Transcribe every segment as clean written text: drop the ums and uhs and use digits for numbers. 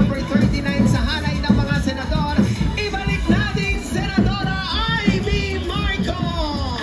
number 39 sa halay ng mga senador. Ibalik natin Senadora Amy Marcos!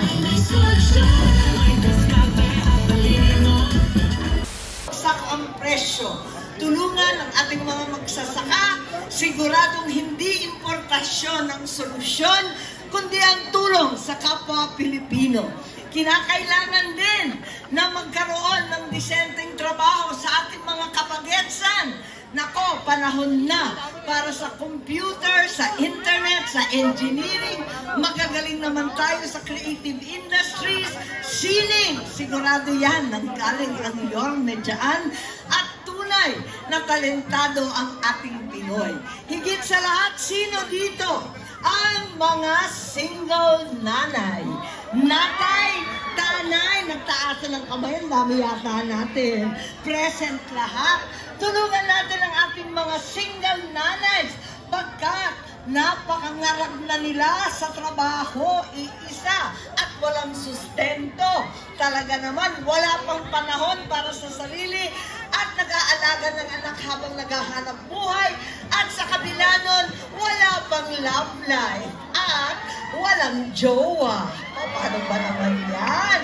Sak ang presyo. Tulungan ang ating mga magsasaka. Siguradong hindi importasyon ang solusyon, kundi ang tulong sa kapwa Pilipino. Kinakailangan din na magkaroon ng disenteng trabaho sa ating mga kapagetsan. Nako, panahon na para sa computer, sa internet, sa engineering. Magagaling naman tayo sa creative industries. Sining, sigurado yan, nanggaling ang Yorme dyan. At tunay na talentado ang ating Pinoy. Higit sa lahat, sino dito? Ang mga single nanay. Natay, tanay, nagtaasan ng kamay, ang dami yata natin. Present lahat. Tulungan natin ang ating mga single nanays pagkat napakangarap na nila sa trabaho, iisa at walang sustento. Talaga naman, wala pang panahon para sa sarili at nag-aalaga ng anak habang naghahanap buhay at sa kabila nun, wala pang love life at walang jowa. O, paano ba naman yan?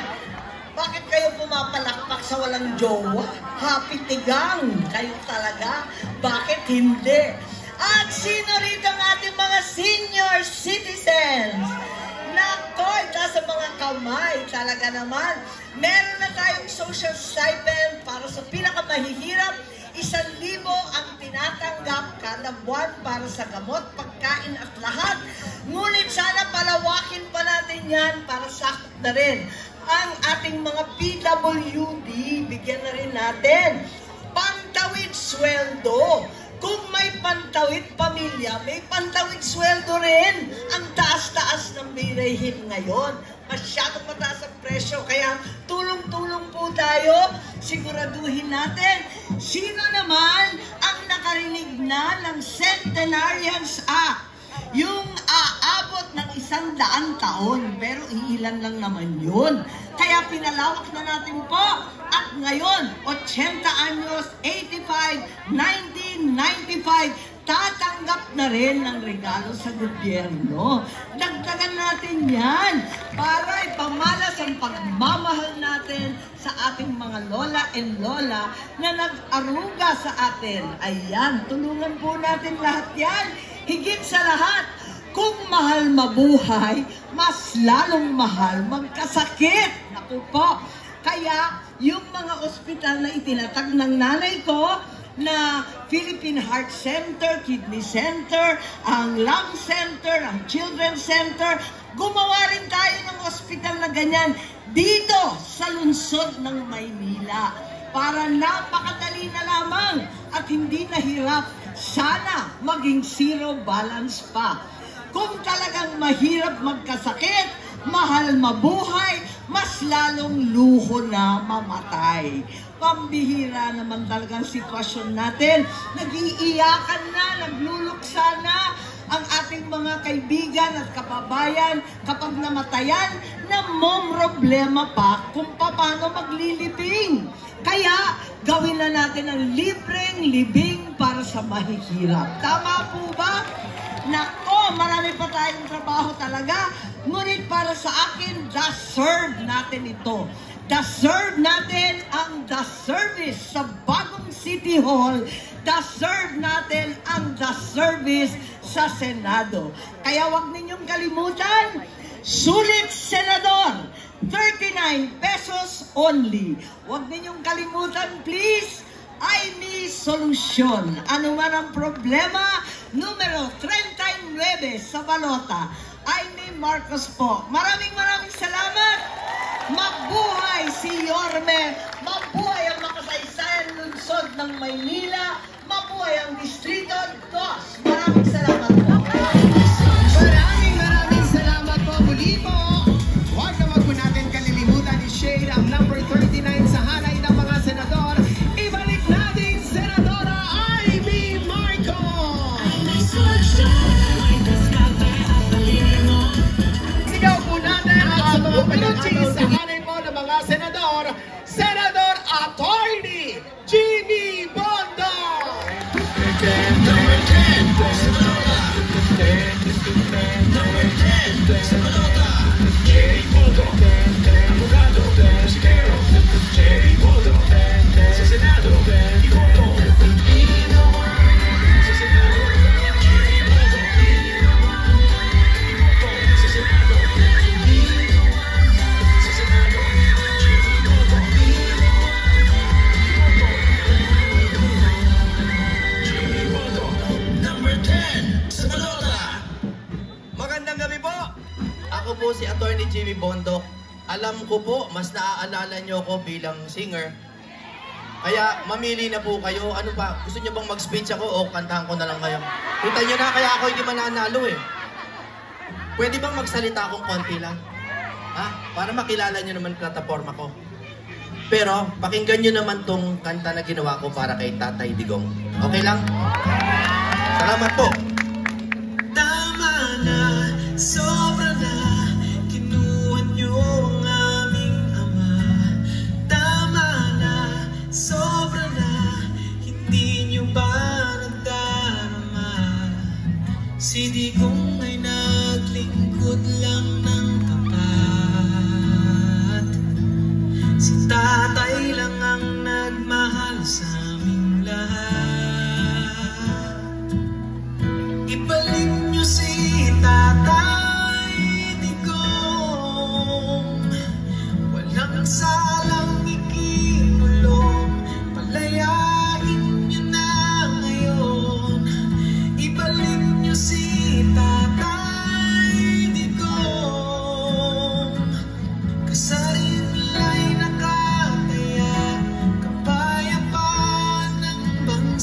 Bakit kayo pumapalakpak sa walang jowa? Happy tigang kayo talaga? Bakit hindi? At sino rito ang ating mga senior citizens? Nako, ita sa mga kamay. Talaga naman. Meron na tayong social stipend para sa pinakamahihirap. 1,000 ang tinatanggap kada buwan para sa gamot, pagkain at lahat. Ngunit sana palawakin pa natin yan para sakop na rin ang ating mga PWD. Bigyan na rin natin pantawid sweldo. Kung may pantawid pamilya, may pantawid sweldo rin. Ang taas-taas ng bilihin ngayon. Masyadong mataas ang presyo. Kaya tulong-tulong po tayo. Siguraduhin natin. Sino naman ang nakarinig na ng Centenarians Act? Yung aabot ng 100 taon, pero iilan lang naman yun. Kaya pinalawak na natin po. At ngayon, 80 anyos, 85, 1995, tatanggap na rin ng regalo sa gobyerno. Dagdagan natin yan para ipamalas ang pagmamahal natin sa ating mga lola and lola na nag-aruga sa atin. Ayan, tulungan po natin lahat yan. Higit sa lahat, kung mahal mabuhay, mas lalong mahal magkasakit. Naku po. Kaya, yung mga ospital na itinatag ng nanay ko, na Philippine Heart Center, Kidney Center, ang Lung Center, ang Children's Center, gumawa rin tayo ng ospital na ganyan dito sa lungsod ng Maynila. Para napakadali na lamang at hindi nahirap. Sana maging zero balance pa. Kung talagang mahirap magkasakit, mahal mabuhay, mas lalong luho na mamatay. Pambihira naman talagang sitwasyon natin. Nag-iiyakan na, nagluluksa na ang ating mga kaibigan at kababayan kapag namatayan na problema pa kung paano maglilibing. Kaya gawin na natin ang libreng libing para sa mahihirap. Tama po ba? Nako, marami pa tayong trabaho talaga. Ngunit para sa akin, deserve natin ito. Deserve natin ang the service sa bagong City Hall. Deserve natin ang the service sa Senado. Kaya wag ninyong kalimutan, sulit senador, 39 pesos only. Wag ninyong kalimutan, please, Amy Solusyon. Ano man ang problema, numero 39 sa balota. Amy Marcos po. Maraming salamat. Mabuhay si Yorme. Mabuhay ang makasaysayan lungsod ng Maynila. Mabuhay ang Distrito 2. Maraming salamat po. Maraming salamat po. Muli po, huwag naman po natin kalilimutan i-share ang number 39 sa halay ng mga senador. Ibalik natin Senadora Amy Marcos! Sigaw po natin ang mga peluchi sa halay po ng mga senador, Senador Attorney Jimmy Bondo! Number 10 sa balota, Jerry Boto. Abogado, musikero, Jerry Boto. Sa Senado, iboto. Sa Senado, Jerry Boto. Iboto. Sa Senado, sa Senado, Jerry Boto. Jerry Boto. Number 10 sa balota. Magandang gabi po! Ako po si Attorney Jimmy Bondok. Alam ko po, mas naaalala nyo ako bilang singer. Kaya mamili na po kayo. Ano ba? Gusto nyo bang mag-speech ako o kantahan ko na lang kayo? Kita nyo na, kaya ako hindi mananalo eh. Pwede bang magsalita akong konti lang? Ha? Para makilala nyo naman plataforma ko. Pero, pakinggan nyo naman tong kanta na ginawa ko para kay Tatay Digong. Okay lang? Salamat po! Tama na, sobra na, kinuha niyo ang aming ama. Tama na, sobra na, hindi niyo ba nagdarama? Si Digong ay naglingkod lang ng tapat. Si Tatay lang ang nagmahal sa aming lahat. Ibalik niyo si Tatay Digong, walang salang ikinulong, palayain niyo na ngayon. Ibalik niyo si Tatay Digong, kasarinla'y nakataya, kapayapaan ng bansa.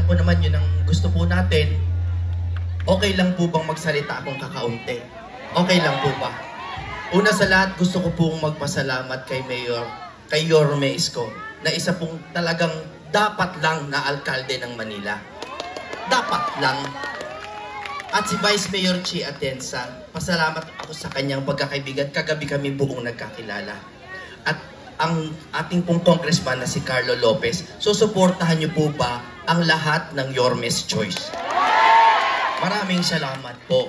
po naman yun ang gusto po natin. Okay lang po bang magsalita akong kakaunti? Okay lang po ba? Una sa lahat, gusto ko pong magpasalamat kay Yorme Isko, na isa pong talagang dapat lang na alkalde ng Manila. Dapat lang. At si Vice Mayor Chi Atienza, pasalamat ako sa kanyang pagkakaibigan. Kagabi kami buong nagkakilala. At ang ating pong congressman na si Carlo Lopez, susuportahan niyo po ba ang lahat ng Yorme's Choice? Maraming salamat po.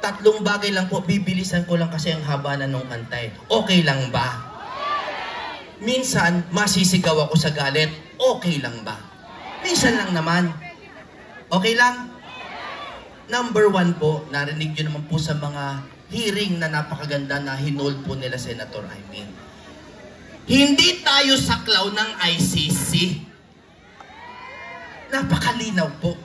3 bagay lang po, bibilisan ko lang kasi ang haba na nung kantay. Okay lang ba? Minsan, masisigaw ako sa galit. Okay lang ba? Minsan lang naman. Okay lang? Number 1 po, narinig nyo naman po sa mga hearing na napakaganda na hinold po nila Senator Amy. Hindi tayo saklaw ng ICC. Napakalinaw po.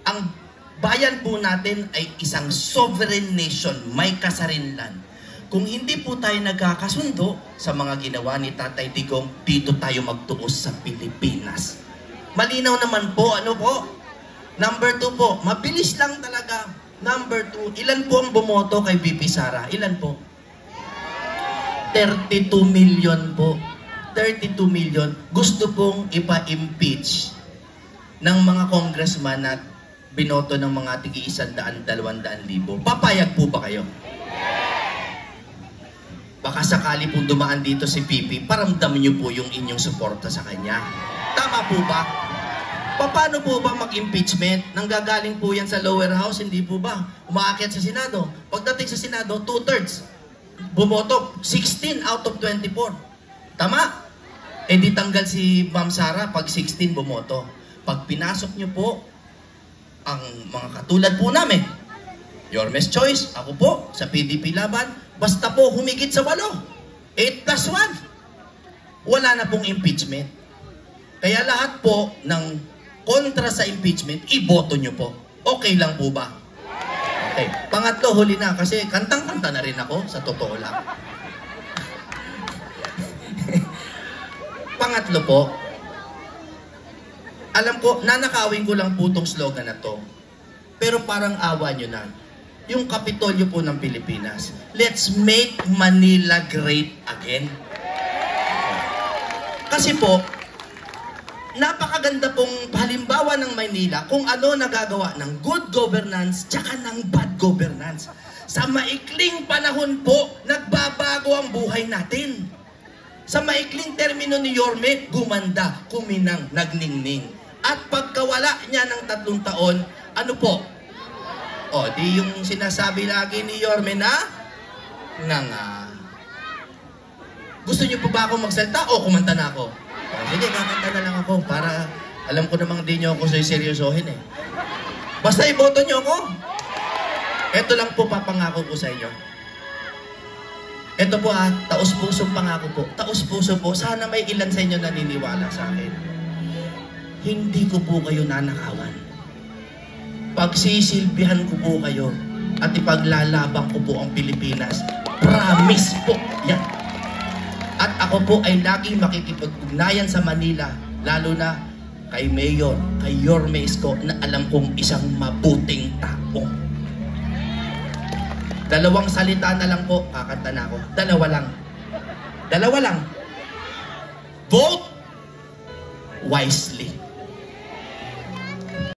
Ang bayan po natin ay isang sovereign nation, may kasarinlan. Kung hindi po tayo nagkakasundo sa mga ginawa ni Tatay Digong, dito tayo magtuos sa Pilipinas. Malinaw naman po, ano po? Number 2 po, mabilis lang talaga. Number 2, ilan po ang bumoto kay VP Sara? Ilan po? 32 million po. 32 million. Gusto pong ipa-impeach ng mga congressman at binoto ng mga tigi 100,000-200,000. Papayag po ba kayo? Baka sakali pong dumaan dito si Pipi, paramdaman niyo po yung inyong suporta sa kanya. Tama po ba? Paano po ba mag-impeachment? Nanggagaling po yan sa lower house, hindi po ba? Umaakyat sa Senado. Pagdating sa Senado, 2/3. Bumoto, 16 out of 24. Tama? Eh di tanggal si Ma'am Sara pag 16 bumoto. Pag pinasok niyo po ang mga katulad po namin, Yorme's Choice, ako po, sa PDP Laban, basta po humigit sa 8, 8+1, wala na pong impeachment. Kaya lahat po ng kontra sa impeachment, iboto nyo po. Okay lang po ba? Okay. Pangatlo, huli na, kasi kantang-kanta na rin ako, sa totoo lang. Pangatlo po, alam ko, nanakawin ko lang po itong slogan na to. Pero parang awa nyo na. Yung Kapitolyo po ng Pilipinas. Let's make Manila great again. Kasi po, napakaganda pong halimbawa ng Manila kung ano nagagawa ng good governance tsaka ng bad governance. Sa maikling panahon po, nagbabago ang buhay natin. Sa maikling termino ni Yorme, gumanda, kuminang, nagningning. At pagkawala niya ng 3 taon, ano po? O, di yung sinasabi lagi ni Yorme na nga. Gusto niyo po ba ako magsalita o kumanta na ako? O, sige, kakanta na lang ako para alam ko namang di niyo ako seryosohin eh. Basta iboto niyo ako. Ito lang po papangako ko sa inyo. Ito po taos-pusong pangako po. Taos-puso po. Sana may ilan sa inyo naniniwala sa akin. Hindi ko po kayo nanakawan. Pagsisilbihan ko po kayo at ipaglalabang ko po ang Pilipinas. Promise po yan. At ako po ay laging makikipag-ugnayan sa Manila, lalo na kay Mayor, kay Yorme Isko, na alam kong isang mabuting tao. 2 salita na lang po, kakanta na ako. 2 lang. Vote wisely.